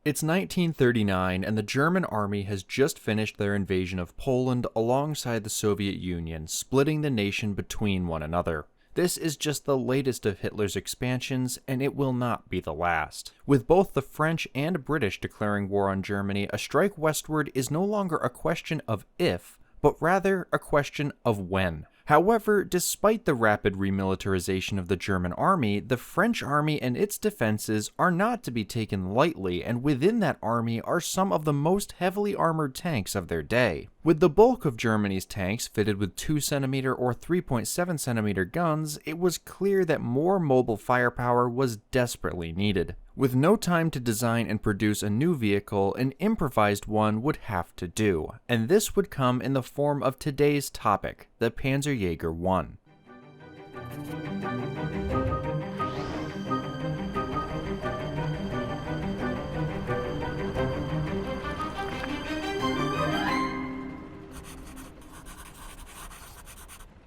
It's 1939 and the German army has just finished their invasion of Poland alongside the Soviet Union, splitting the nation between one another. This is just the latest of Hitler's expansions, and it will not be the last. With both the French and British declaring war on Germany, a strike westward is no longer a question of if, but rather a question of when. However, despite the rapid remilitarization of the German army, the French army and its defenses are not to be taken lightly, and within that army are some of the most heavily armored tanks of their day. With the bulk of Germany's tanks fitted with 2cm or 3.7cm guns, it was clear that more mobile firepower was desperately needed. With no time to design and produce a new vehicle, an improvised one would have to do, and this would come in the form of today's topic, the Panzerjäger 1.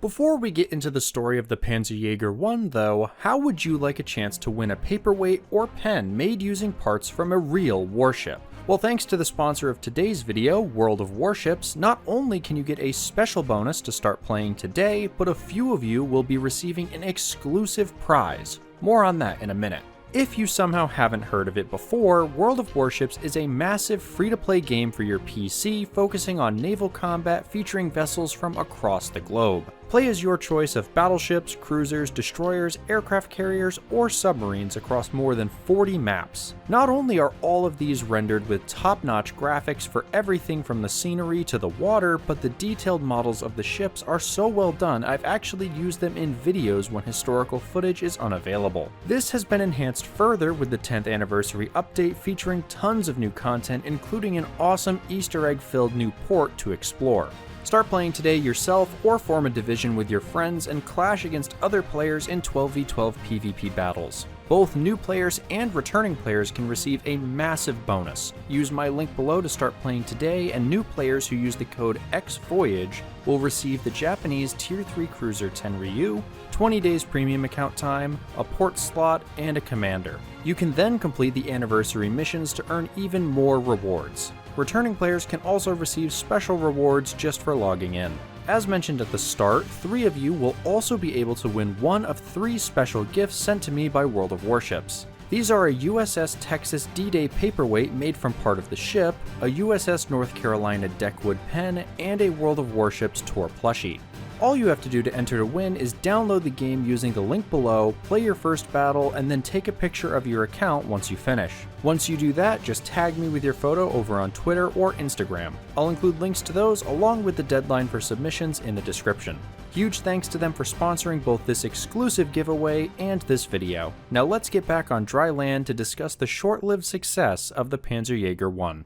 Before we get into the story of the Panzerjäger 1 though, how would you like a chance to win a paperweight or pen made using parts from a real warship? Well, thanks to the sponsor of today's video, World of Warships, not only can you get a special bonus to start playing today, but a few of you will be receiving an exclusive prize. More on that in a minute. If you somehow haven't heard of it before, World of Warships is a massive free-to-play game for your PC focusing on naval combat featuring vessels from across the globe. Play as your choice of battleships, cruisers, destroyers, aircraft carriers, or submarines across more than 40 maps. Not only are all of these rendered with top-notch graphics for everything from the scenery to the water, but the detailed models of the ships are so well done I've actually used them in videos when historical footage is unavailable. This has been enhanced further with the 10th anniversary update featuring tons of new content, including an awesome Easter egg-filled new port to explore. Start playing today yourself or form a division with your friends and clash against other players in 12v12 PvP battles. Both new players and returning players can receive a massive bonus. Use my link below to start playing today, and new players who use the code XVOYAGE will receive the Japanese Tier 3 cruiser Tenryu, 20 days premium account time, a port slot, and a commander. You can then complete the anniversary missions to earn even more rewards. Returning players can also receive special rewards just for logging in. As mentioned at the start, 3 of you will also be able to win one of 3 special gifts sent to me by World of Warships. These are a USS Texas D-Day paperweight made from part of the ship, a USS North Carolina Deckwood pen, and a World of Warships tour plushie. All you have to do to enter to win is download the game using the link below, play your first battle, and then take a picture of your account once you finish. Once you do that, just tag me with your photo over on Twitter or Instagram. I'll include links to those along with the deadline for submissions in the description. Huge thanks to them for sponsoring both this exclusive giveaway and this video. Now let's get back on dry land to discuss the short-lived success of the Panzerjäger 1.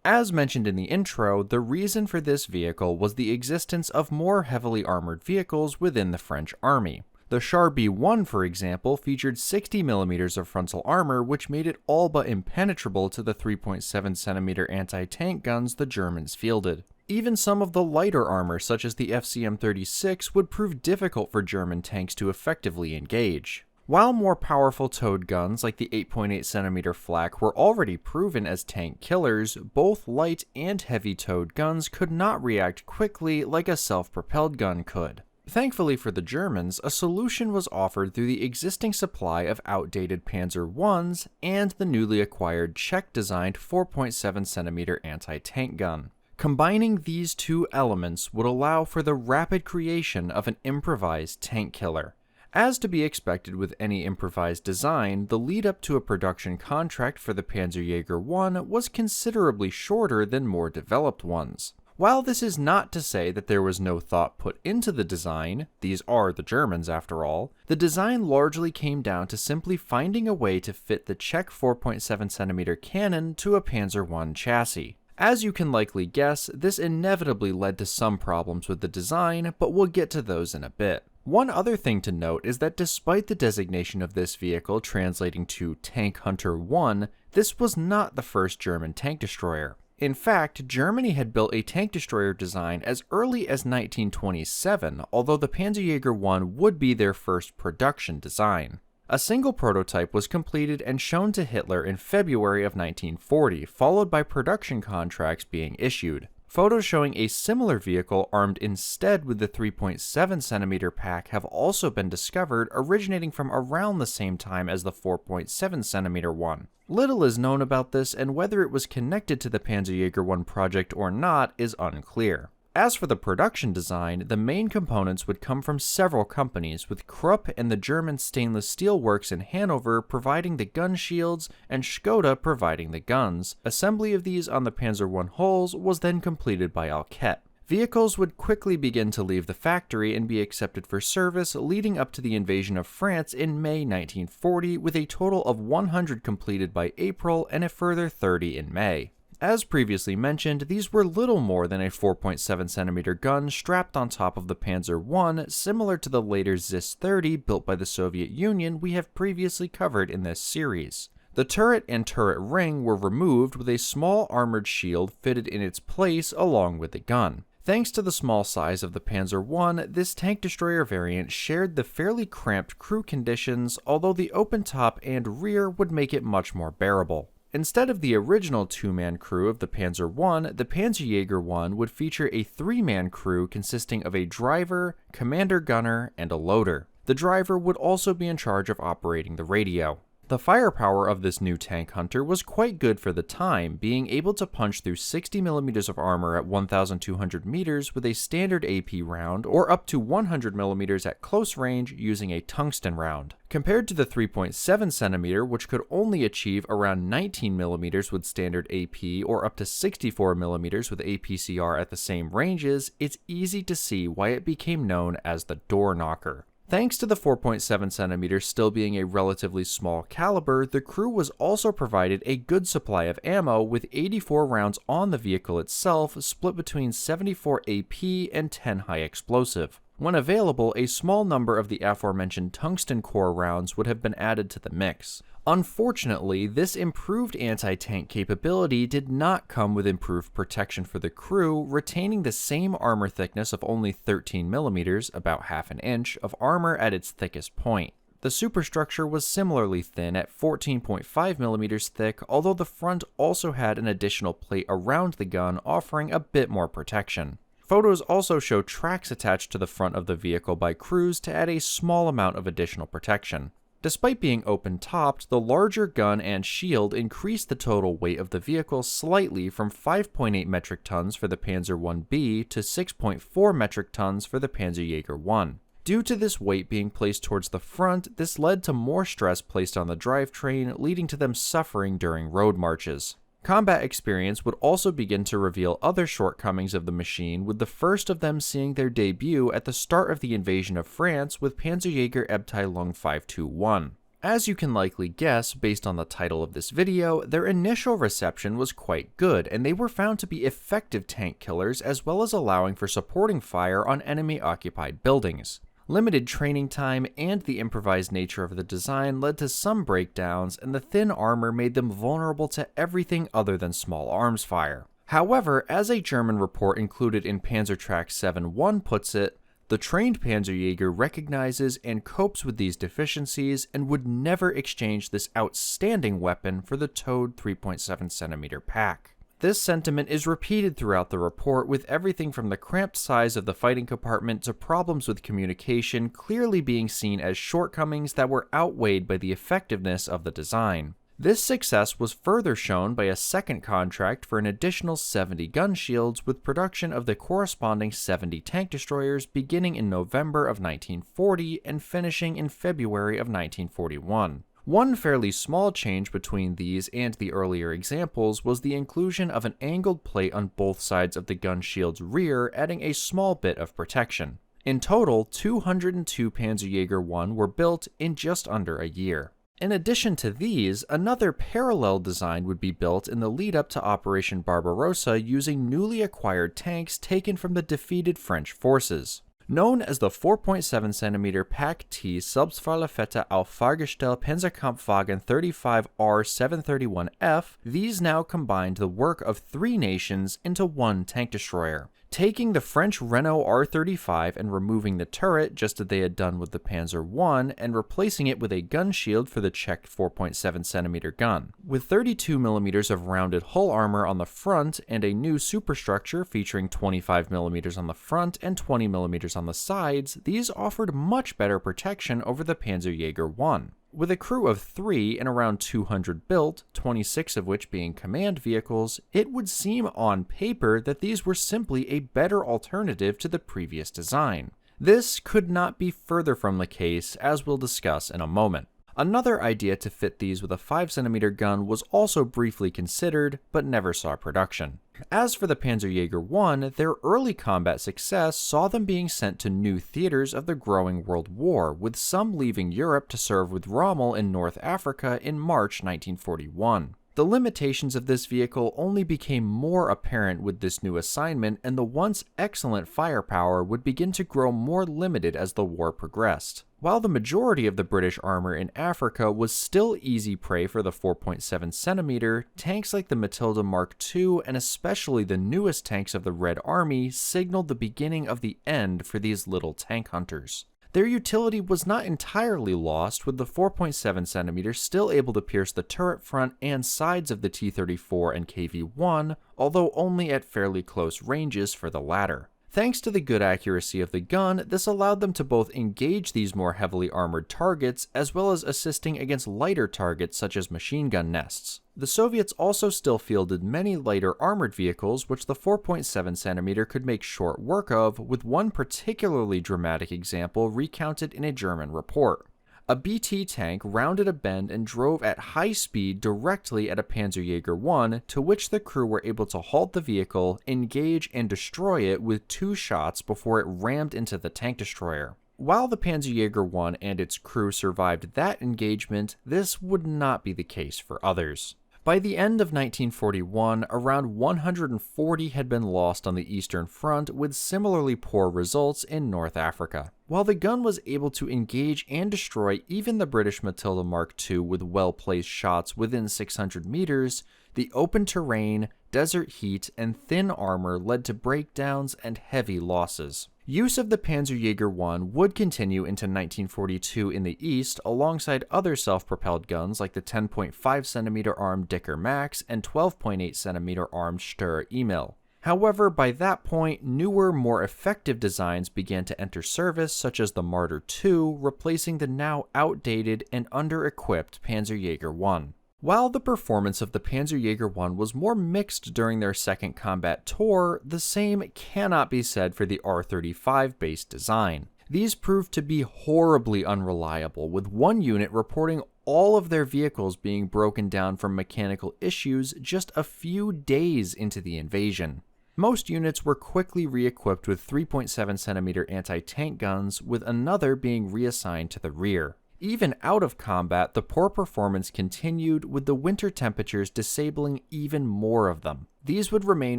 As mentioned in the intro, the reason for this vehicle was the existence of more heavily armored vehicles within the French army. The Char B1, for example, featured 60mm of frontal armor, which made it all but impenetrable to the 3.7cm anti-tank guns the Germans fielded. Even some of the lighter armor, such as the FCM-36, would prove difficult for German tanks to effectively engage. While more powerful towed guns like the 8.8cm flak were already proven as tank killers, both light and heavy towed guns could not react quickly like a self-propelled gun could. Thankfully for the Germans, a solution was offered through the existing supply of outdated Panzer Is and the newly acquired Czech-designed 4.7cm anti-tank gun. Combining these two elements would allow for the rapid creation of an improvised tank killer. As to be expected with any improvised design, the lead up to a production contract for the Panzerjäger 1 was considerably shorter than more developed ones. While this is not to say that there was no thought put into the design, these are the Germans after all, the design largely came down to simply finding a way to fit the Czech 4.7cm cannon to a Panzer I chassis. As you can likely guess, this inevitably led to some problems with the design, but we'll get to those in a bit. One other thing to note is that despite the designation of this vehicle translating to Tank Hunter 1, this was not the first German tank destroyer. In fact, Germany had built a tank destroyer design as early as 1927, although the Panzerjäger 1 would be their first production design. A single prototype was completed and shown to Hitler in February of 1940, followed by production contracts being issued. Photos showing a similar vehicle armed instead with the 3.7cm pack have also been discovered, originating from around the same time as the 4.7cm one. Little is known about this, and whether it was connected to the Panzerjäger 1 project or not is unclear. As for the production design, the main components would come from several companies, with Krupp and the German stainless steel works in Hanover providing the gun shields and Škoda providing the guns. Assembly of these on the Panzer I hulls was then completed by Alket. Vehicles would quickly begin to leave the factory and be accepted for service, leading up to the invasion of France in May 1940, with a total of 100 completed by April and a further 30 in May. As previously mentioned, these were little more than a 4.7cm gun strapped on top of the Panzer I, similar to the later ZIS-30 built by the Soviet Union we have previously covered in this series. The turret and turret ring were removed, with a small armored shield fitted in its place along with the gun. Thanks to the small size of the Panzer I, this tank destroyer variant shared the fairly cramped crew conditions, although the open top and rear would make it much more bearable. Instead of the original two-man crew of the Panzer I, the Panzerjäger 1 would feature a three-man crew consisting of a driver, commander gunner, and a loader. The driver would also be in charge of operating the radio. The firepower of this new tank hunter was quite good for the time, being able to punch through 60mm of armor at 1,200 meters with a standard AP round, or up to 100mm at close range using a tungsten round. Compared to the 3.7cm, which could only achieve around 19mm with standard AP, or up to 64mm with APCR at the same ranges, it's easy to see why it became known as the door knocker. Thanks to the 4.7cm still being a relatively small caliber, the crew was also provided a good supply of ammo, with 84 rounds on the vehicle itself, split between 74 AP and 10 high explosive. When available, a small number of the aforementioned tungsten core rounds would have been added to the mix. Unfortunately, this improved anti-tank capability did not come with improved protection for the crew, retaining the same armor thickness of only 13mm, about half an inch, of armor at its thickest point. The superstructure was similarly thin at 14.5mm thick, although the front also had an additional plate around the gun, offering a bit more protection. Photos also show tracks attached to the front of the vehicle by crews to add a small amount of additional protection. Despite being open-topped, the larger gun and shield increased the total weight of the vehicle slightly from 5.8 metric tons for the Panzer IB to 6.4 metric tons for the Panzerjäger 1. Due to this weight being placed towards the front, this led to more stress placed on the drivetrain, leading to them suffering during road marches. Combat experience would also begin to reveal other shortcomings of the machine, with the first of them seeing their debut at the start of the invasion of France with Panzerjäger Abteilung 521. As you can likely guess, based on the title of this video, their initial reception was quite good, and they were found to be effective tank killers as well as allowing for supporting fire on enemy-occupied buildings. Limited training time and the improvised nature of the design led to some breakdowns, and the thin armor made them vulnerable to everything other than small arms fire. However, as a German report included in Panzertrack 7.1 puts it, the trained Panzerjäger recognizes and copes with these deficiencies and would never exchange this outstanding weapon for the towed 3.7cm pack. This sentiment is repeated throughout the report, with everything from the cramped size of the fighting compartment to problems with communication clearly being seen as shortcomings that were outweighed by the effectiveness of the design. This success was further shown by a second contract for an additional 70 gun shields, with production of the corresponding 70 tank destroyers beginning in November of 1940 and finishing in February of 1941. One fairly small change between these and the earlier examples was the inclusion of an angled plate on both sides of the gun shield's rear, adding a small bit of protection. In total, 202 Panzerjäger 1 were built in just under a year. In addition to these, another parallel design would be built in the lead-up to Operation Barbarossa using newly acquired tanks taken from the defeated French forces. Known as the 4.7cm Pack T Selbstverlaufete auf Fahrgestell Panzerkampfwagen 35R731F, these now combined the work of three nations into one tank destroyer. Taking the French Renault R35 and removing the turret just as they had done with the Panzer I and replacing it with a gun shield for the Czech 4.7cm gun. With 32mm of rounded hull armor on the front and a new superstructure featuring 25mm on the front and 20mm on the sides, these offered much better protection over the Panzerjäger I. With a crew of 3 and around 200 built, 26 of which being command vehicles, it would seem on paper that these were simply a better alternative to the previous design. This could not be further from the case, as we'll discuss in a moment. Another idea to fit these with a 5cm gun was also briefly considered, but never saw production. As for the Panzerjäger I, their early combat success saw them being sent to new theaters of the growing World War, with some leaving Europe to serve with Rommel in North Africa in March 1941. The limitations of this vehicle only became more apparent with this new assignment, and the once excellent firepower would begin to grow more limited as the war progressed. While the majority of the British armor in Africa was still easy prey for the 4.7cm, tanks like the Matilda Mark II and especially the newest tanks of the Red Army signaled the beginning of the end for these little tank hunters. Their utility was not entirely lost, with the 4.7cm still able to pierce the turret front and sides of the T-34 and KV-1, although only at fairly close ranges for the latter. Thanks to the good accuracy of the gun, this allowed them to both engage these more heavily armored targets, as well as assisting against lighter targets such as machine gun nests. The Soviets also still fielded many lighter armored vehicles which the 4.7cm could make short work of, with one particularly dramatic example recounted in a German report. A BT tank rounded a bend and drove at high speed directly at a Panzerjäger I, to which the crew were able to halt the vehicle, engage, and destroy it with 2 shots before it rammed into the tank destroyer. While the Panzerjäger I and its crew survived that engagement, this would not be the case for others. By the end of 1941, around 140 had been lost on the Eastern Front, with similarly poor results in North Africa. While the gun was able to engage and destroy even the British Matilda Mark II with well-placed shots within 600 meters, the open terrain, desert heat, and thin armor led to breakdowns and heavy losses. Use of the Panzerjäger I would continue into 1942 in the East, alongside other self-propelled guns like the 10.5cm armed Dicker Max and 12.8cm armed Sturr Emil. However, by that point, newer, more effective designs began to enter service, such as the Marder II, replacing the now outdated and under-equipped Panzerjäger I. While the performance of the Panzerjäger I was more mixed during their second combat tour, the same cannot be said for the R35-based design. These proved to be horribly unreliable, with one unit reporting all of their vehicles being broken down from mechanical issues just a few days into the invasion. Most units were quickly re-equipped with 3.7cm anti-tank guns, with another being reassigned to the rear. Even out of combat, the poor performance continued, with the winter temperatures disabling even more of them. These would remain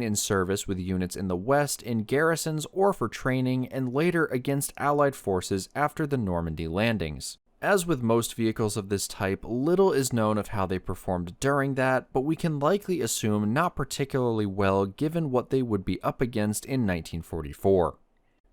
in service with units in the West in garrisons or for training, and later against Allied forces after the Normandy landings. As with most vehicles of this type, little is known of how they performed during that, but we can likely assume not particularly well given what they would be up against in 1944.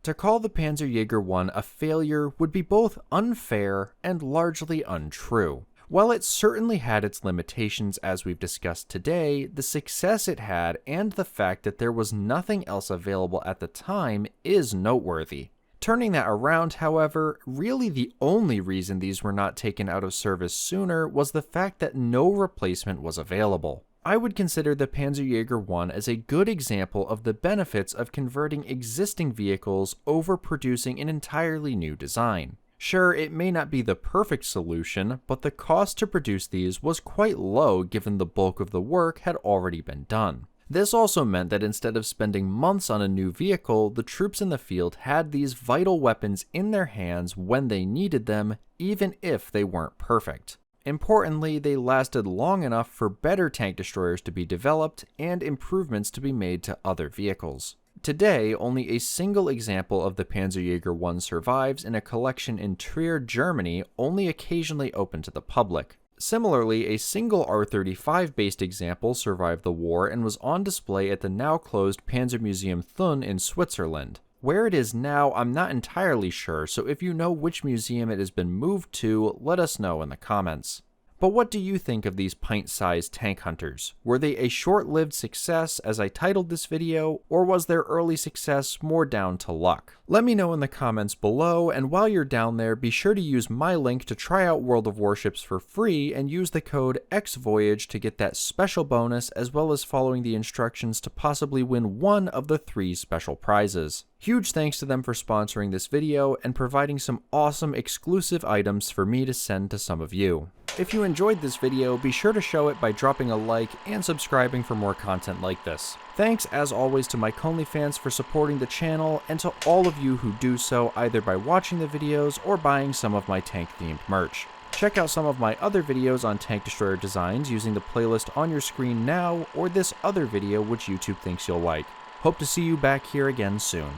To call the Panzerjäger I a failure would be both unfair and largely untrue. While it certainly had its limitations as we've discussed today, the success it had and the fact that there was nothing else available at the time is noteworthy. Turning that around, however, really the only reason these were not taken out of service sooner was the fact that no replacement was available. I would consider the Panzerjäger I as a good example of the benefits of converting existing vehicles over producing an entirely new design. Sure, it may not be the perfect solution, but the cost to produce these was quite low given the bulk of the work had already been done. This also meant that instead of spending months on a new vehicle, the troops in the field had these vital weapons in their hands when they needed them, even if they weren't perfect. Importantly, they lasted long enough for better tank destroyers to be developed and improvements to be made to other vehicles. Today, only a single example of the Panzerjäger I survives in a collection in Trier, Germany, only occasionally open to the public. Similarly, a single R35-based example survived the war and was on display at the now-closed Panzermuseum Thun in Switzerland. Where it is now, I'm not entirely sure, so if you know which museum it has been moved to, let us know in the comments. But what do you think of these pint-sized tank hunters? Were they a short-lived success, as I titled this video, or was their early success more down to luck? Let me know in the comments below, and while you're down there, be sure to use my link to try out World of Warships for free and use the code XVOYAGE to get that special bonus, as well as following the instructions to possibly win one of the 3 special prizes. Huge thanks to them for sponsoring this video and providing some awesome exclusive items for me to send to some of you. If you enjoyed this video, be sure to show it by dropping a like and subscribing for more content like this. Thanks as always to my ConelyFans for supporting the channel, and to all of you who do so either by watching the videos or buying some of my tank themed merch. Check out some of my other videos on tank destroyer designs using the playlist on your screen now, or this other video which YouTube thinks you'll like. Hope to see you back here again soon.